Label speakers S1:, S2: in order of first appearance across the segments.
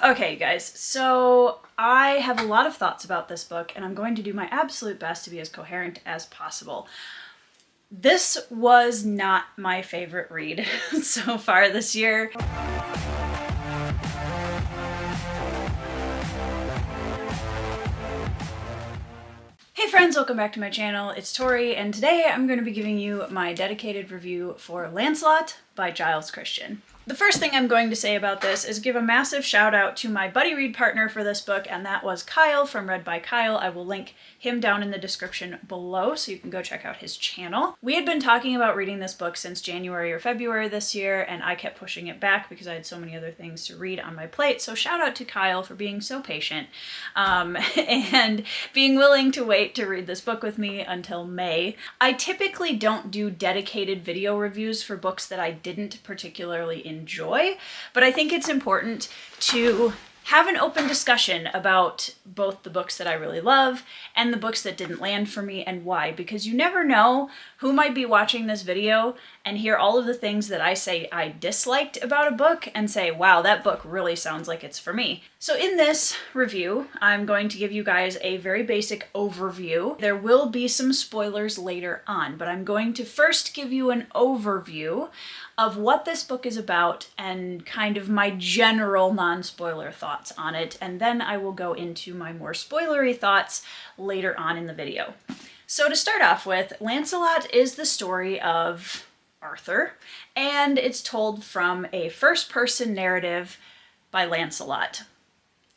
S1: Okay, guys, so I have a lot of thoughts about this book, and I'm going to do my absolute best to be as coherent as possible. This was not my favorite read so far this year. Hey friends, welcome back to my channel. It's Tori, and today I'm going to be giving you my dedicated review for Lancelot by Giles Christian. The first thing I'm going to say about this is give a massive shout out to my buddy read partner for this book, and that was Kyle from Read by Kyle. I will link him down in the description below so you can go check out his channel. We had been talking about reading this book since January or February this year, and I kept pushing it back because I had so many other things to read on my plate. So shout out to Kyle for being so patient and being willing to wait to read this book with me until May. I typically don't do dedicated video reviews for books that I didn't particularly enjoy, but I think it's important to have an open discussion about both the books that I really love and the books that didn't land for me and why, because you never know who might be watching this video and hear all of the things that I say I disliked about a book and say, wow, that book really sounds like it's for me. So in this review, I'm going to give you guys a very basic overview. There will be some spoilers later on, but I'm going to first give you an overview of what this book is about and kind of my general non-spoiler thoughts on it, and then I will go into my more spoilery thoughts later on in the video. So to start off with, Lancelot is the story of Arthur, and it's told from a first-person narrative by Lancelot.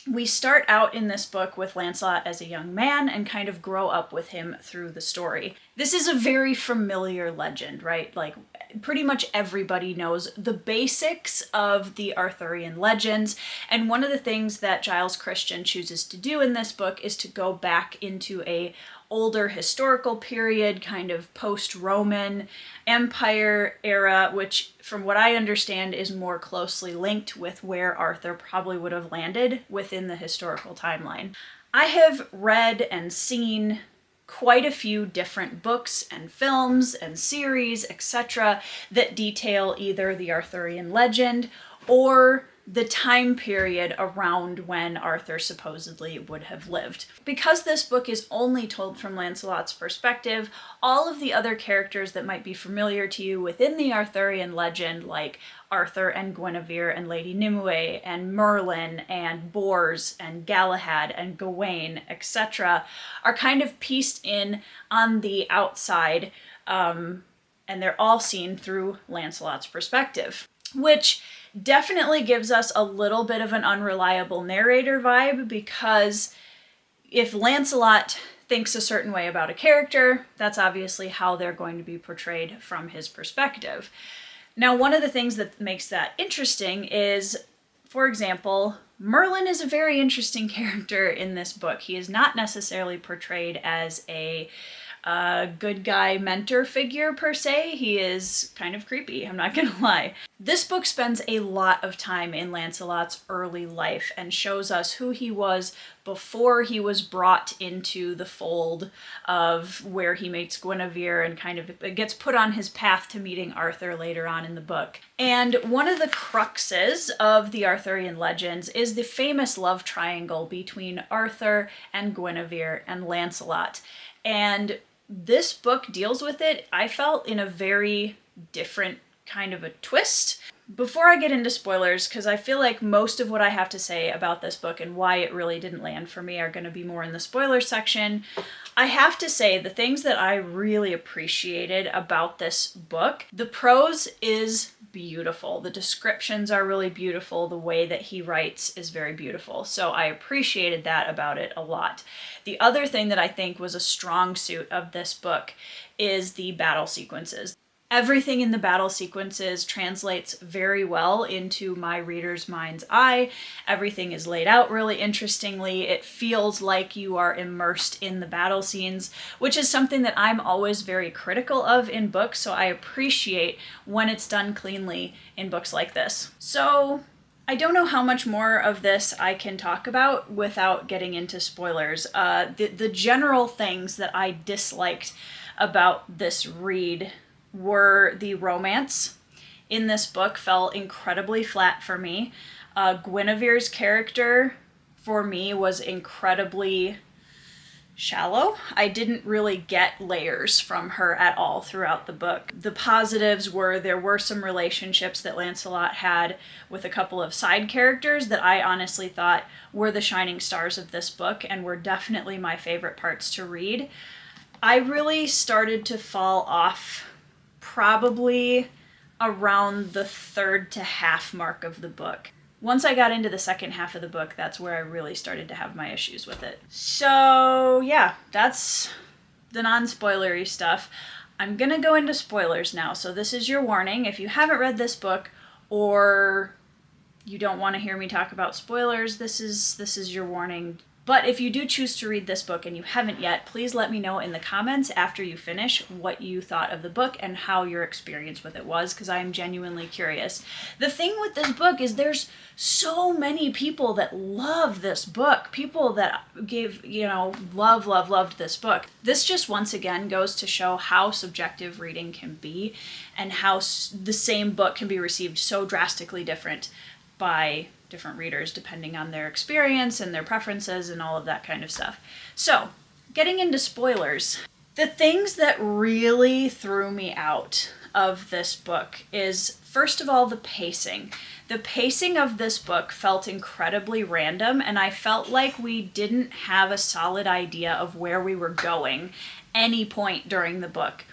S1: We start out in this book with Lancelot as a young man and kind of grow up with him through the story. This is a very familiar legend, right? Like, pretty much everybody knows the basics of the Arthurian legends, and one of the things that Giles Christian chooses to do in this book is to go back into a older historical period, kind of post-Roman Empire era, which from what I understand is more closely linked with where Arthur probably would have landed within the historical timeline. I have read and seen quite a few different books and films and series, etc., that detail either the Arthurian legend or the time period around when Arthur supposedly would have lived. Because this book is only told from Lancelot's perspective, all of the other characters that might be familiar to you within the Arthurian legend, like Arthur and Guinevere and Lady Nimue and Merlin and Bors and Galahad and Gawain, etc., are kind of pieced in on the outside, and they're all seen through Lancelot's perspective, which definitely gives us a little bit of an unreliable narrator vibe, because if Lancelot thinks a certain way about a character, that's obviously how they're going to be portrayed from his perspective. Now, one of the things that makes that interesting is, for example, Merlin is a very interesting character in this book. He is not necessarily portrayed as a good guy mentor figure per se. He is kind of creepy, I'm not gonna lie. This book spends a lot of time in Lancelot's early life and shows us who he was before he was brought into the fold of where he meets Guinevere and kind of gets put on his path to meeting Arthur later on in the book. And one of the cruxes of the Arthurian legends is the famous love triangle between Arthur and Guinevere and Lancelot. And this book deals with it, I felt, in a very different kind of a twist. Before I get into spoilers, because I feel like most of what I have to say about this book and why it really didn't land for me are going to be more in the spoiler section, I have to say the things that I really appreciated about this book. The prose is beautiful. The descriptions are really beautiful. The way that he writes is very beautiful. So I appreciated that about it a lot. The other thing that I think was a strong suit of this book is the battle sequences. Everything in the battle sequences translates very well into my reader's mind's eye. Everything is laid out really interestingly. It feels like you are immersed in the battle scenes, which is something that I'm always very critical of in books, so I appreciate when it's done cleanly in books like this. So I don't know how much more of this I can talk about without getting into spoilers. The general things that I disliked about this read were the romance in this book fell incredibly flat for me. Guinevere's character, for me, was incredibly shallow. I didn't really get layers from her at all throughout the book. The positives were there were some relationships that Lancelot had with a couple of side characters that I honestly thought were the shining stars of this book and were definitely my favorite parts to read. I really started to fall off probably around the third to half mark of the book. Once I got into the second half of the book, that's where I really started to have my issues with it. So yeah, that's the non-spoilery stuff. I'm gonna go into spoilers now, so this is your warning. If you haven't read this book, or you don't want to hear me talk about spoilers, this is your warning. But if you do choose to read this book and you haven't yet, please let me know in the comments after you finish what you thought of the book and how your experience with it was, because I am genuinely curious. The thing with this book is there's so many people that love this book. People that loved this book. This just once again goes to show how subjective reading can be and how the same book can be received so drastically different by different readers depending on their experience and their preferences and all of that kind of stuff. So, getting into spoilers, the things that really threw me out of this book is, first of all, the pacing. The pacing of this book felt incredibly random, and I felt like we didn't have a solid idea of where we were going any point during the book.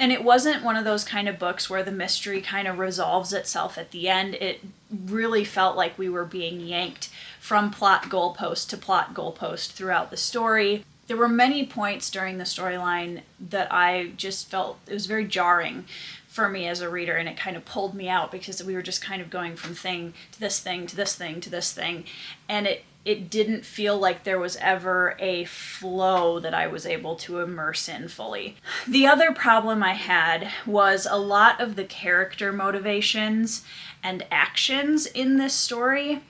S1: And it wasn't one of those kind of books where the mystery kind of resolves itself at the end. It really felt like we were being yanked from plot goalpost to plot goalpost throughout the story. There were many points during the storyline that I just felt it was very jarring for me as a reader, and it kind of pulled me out because we were just kind of going from thing to this thing to this thing to this thing, and it didn't feel like there was ever a flow that I was able to immerse in fully. The other problem I had was a lot of the character motivations and actions in this story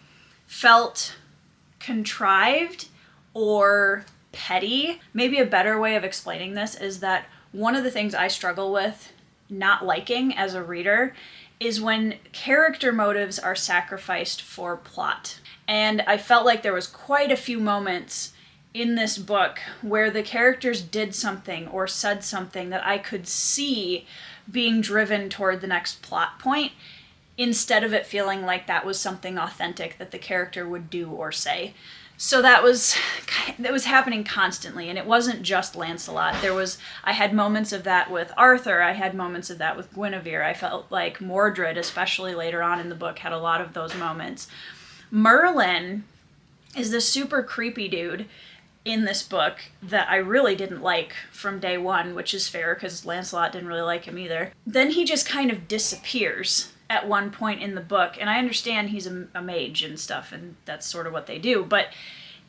S1: felt contrived or petty. Maybe a better way of explaining this is that one of the things I struggle with not liking as a reader is when character motives are sacrificed for plot. And I felt like there was quite a few moments in this book where the characters did something or said something that I could see being driven toward the next plot point, instead of it feeling like that was something authentic that the character would do or say. So that was happening constantly, and it wasn't just Lancelot. I had moments of that with Arthur, I had moments of that with Guinevere. I felt like Mordred, especially later on in the book, had a lot of those moments. Merlin is this super creepy dude in this book that I really didn't like from day one, which is fair because Lancelot didn't really like him either. Then he just kind of disappears at one point in the book, and I understand he's a mage and stuff, and that's sort of what they do, but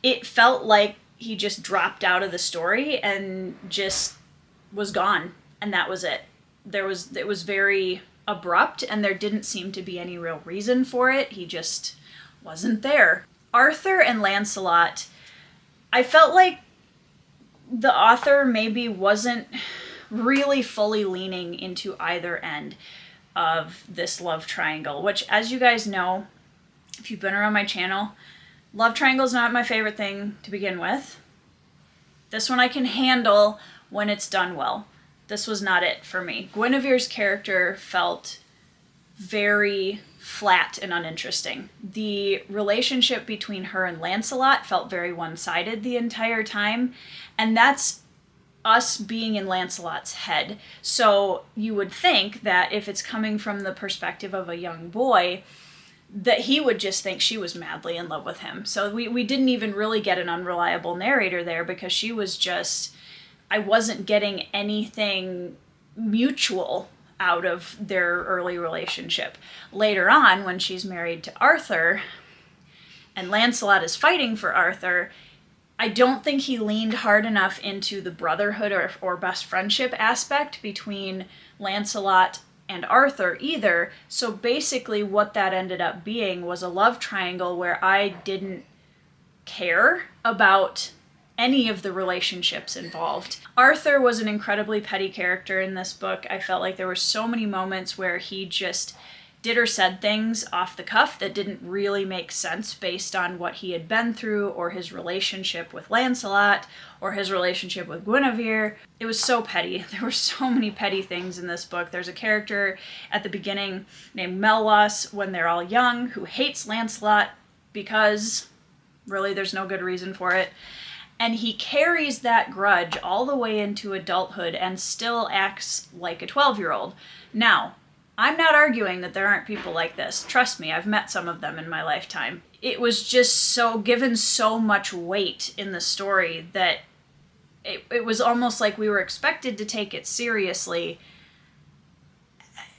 S1: it felt like he just dropped out of the story and just was gone, and that was it. It was very abrupt, and there didn't seem to be any real reason for it. He just wasn't there. Arthur and Lancelot, I felt like the author maybe wasn't really fully leaning into either end of this love triangle, which, as you guys know, if you've been around my channel, love triangle is not my favorite thing to begin with. This one I can handle when it's done well. This was not it for me. Guinevere's character felt very flat and uninteresting. The relationship between her and Lancelot felt very one-sided the entire time, and that's us being in Lancelot's head. So you would think that if it's coming from the perspective of a young boy, that he would just think she was madly in love with him. So we didn't even really get an unreliable narrator there, because she was just, I wasn't getting anything mutual out of their early relationship. Later on, when she's married to Arthur and Lancelot is fighting for Arthur, I don't think he leaned hard enough into the brotherhood or best friendship aspect between Lancelot and Arthur either. So basically what that ended up being was a love triangle where I didn't care about any of the relationships involved. Arthur was an incredibly petty character in this book. I felt like there were so many moments where he just did or said things off the cuff that didn't really make sense based on what he had been through or his relationship with Lancelot or his relationship with Guinevere. It was so petty. There were so many petty things in this book. There's a character at the beginning named Melwas when they're all young who hates Lancelot because really there's no good reason for it. And he carries that grudge all the way into adulthood and still acts like a 12-year-old. Now, I'm not arguing that there aren't people like this. Trust me, I've met some of them in my lifetime. It was just so given so much weight in the story that it was almost like we were expected to take it seriously,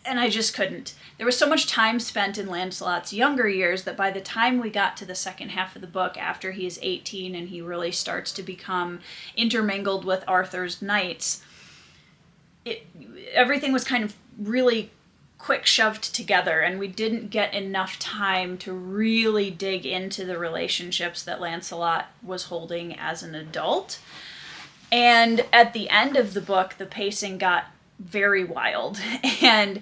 S1: and I just couldn't. There was so much time spent in Lancelot's younger years that by the time we got to the second half of the book, after he is 18 and he really starts to become intermingled with Arthur's knights, everything was kind of really quick shoved together, and we didn't get enough time to really dig into the relationships that Lancelot was holding as an adult. And at the end of the book, the pacing got very wild, and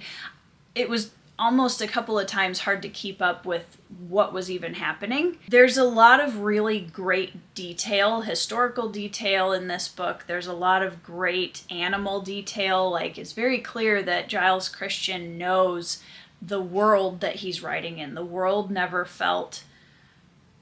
S1: it was almost a couple of times hard to keep up with what was even happening. There's a lot of really great detail, historical detail in this book. There's a lot of great animal detail. Like, it's very clear that Giles Christian knows the world that he's writing in. The world never felt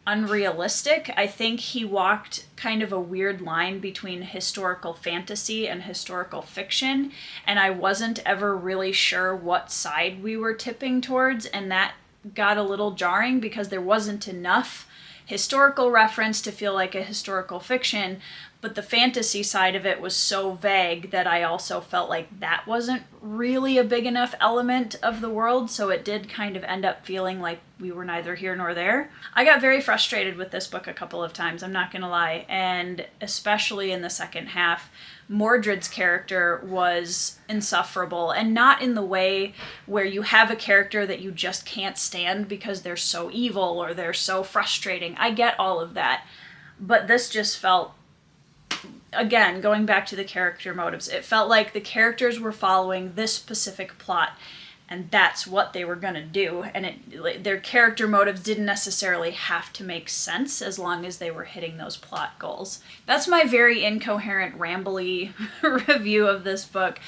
S1: unrealistic. I think he walked kind of a weird line between historical fantasy and historical fiction, and I wasn't ever really sure what side we were tipping towards, and that got a little jarring because there wasn't enough historical reference to feel like a historical fiction, but the fantasy side of it was so vague that I also felt like that wasn't really a big enough element of the world, so it did kind of end up feeling like we were neither here nor there. I got very frustrated with this book a couple of times, I'm not gonna lie, and especially in the second half, Mordred's character was insufferable, and not in the way where you have a character that you just can't stand because they're so evil or they're so frustrating. I get all of that, but this just felt, again, going back to the character motives, it felt like the characters were following this specific plot, and that's what they were going to do, and their character motives didn't necessarily have to make sense as long as they were hitting those plot goals. That's my very incoherent, rambly review of this book.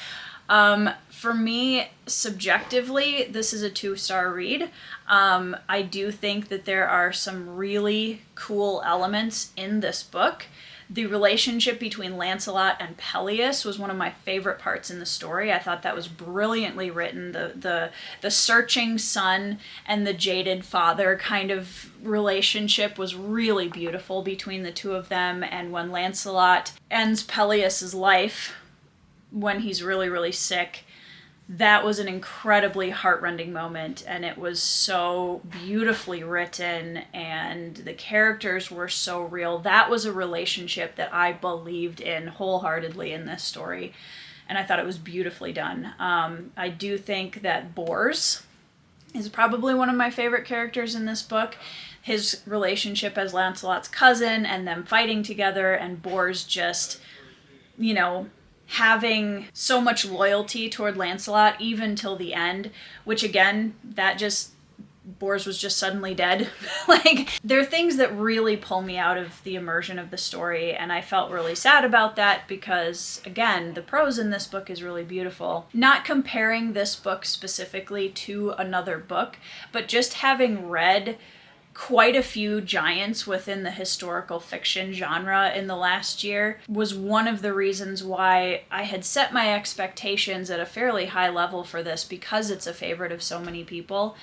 S1: For me, subjectively, this is a 2-star read. I do think that there are some really cool elements in this book. The relationship between Lancelot and Peleus was one of my favorite parts in the story. I thought that was brilliantly written. The searching son and the jaded father kind of relationship was really beautiful between the two of them. And when Lancelot ends Peleus's life, when he's really, really sick, that was an incredibly heartrending moment, and it was so beautifully written, and the characters were so real. That was a relationship that I believed in wholeheartedly in this story, and I thought it was beautifully done. I do think that Bors is probably one of my favorite characters in this book. His relationship as Lancelot's cousin and them fighting together, and Bors just, you know, having so much loyalty toward Lancelot even till the end, which again, Bors was just suddenly dead. Like, there are things that really pull me out of the immersion of the story, and I felt really sad about that because, again, the prose in this book is really beautiful. Not comparing this book specifically to another book, but just having read quite a few giants within the historical fiction genre in the last year was one of the reasons why I had set my expectations at a fairly high level for this, because it's a favorite of so many people,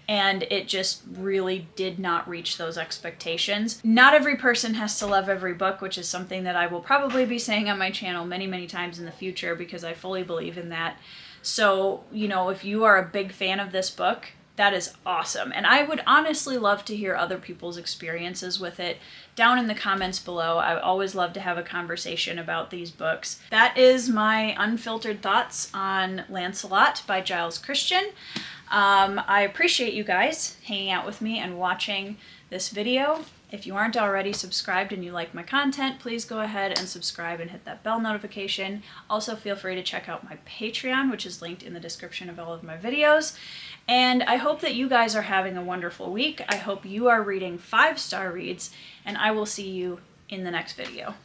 S1: and it just really did not reach those expectations. Not every person has to love every book, which is something that I will probably be saying on my channel many, many times in the future, because I fully believe in that. So, you know, if you are a big fan of this book, that is awesome. And I would honestly love to hear other people's experiences with it down in the comments below. I always love to have a conversation about these books. That is my unfiltered thoughts on Lancelot by Giles Christian. I appreciate you guys hanging out with me and watching this video. If you aren't already subscribed and you like my content, please go ahead and subscribe and hit that bell notification. Also, feel free to check out my Patreon, which is linked in the description of all of my videos. And I hope that you guys are having a wonderful week. I hope you are reading 5-star reads, and I will see you in the next video.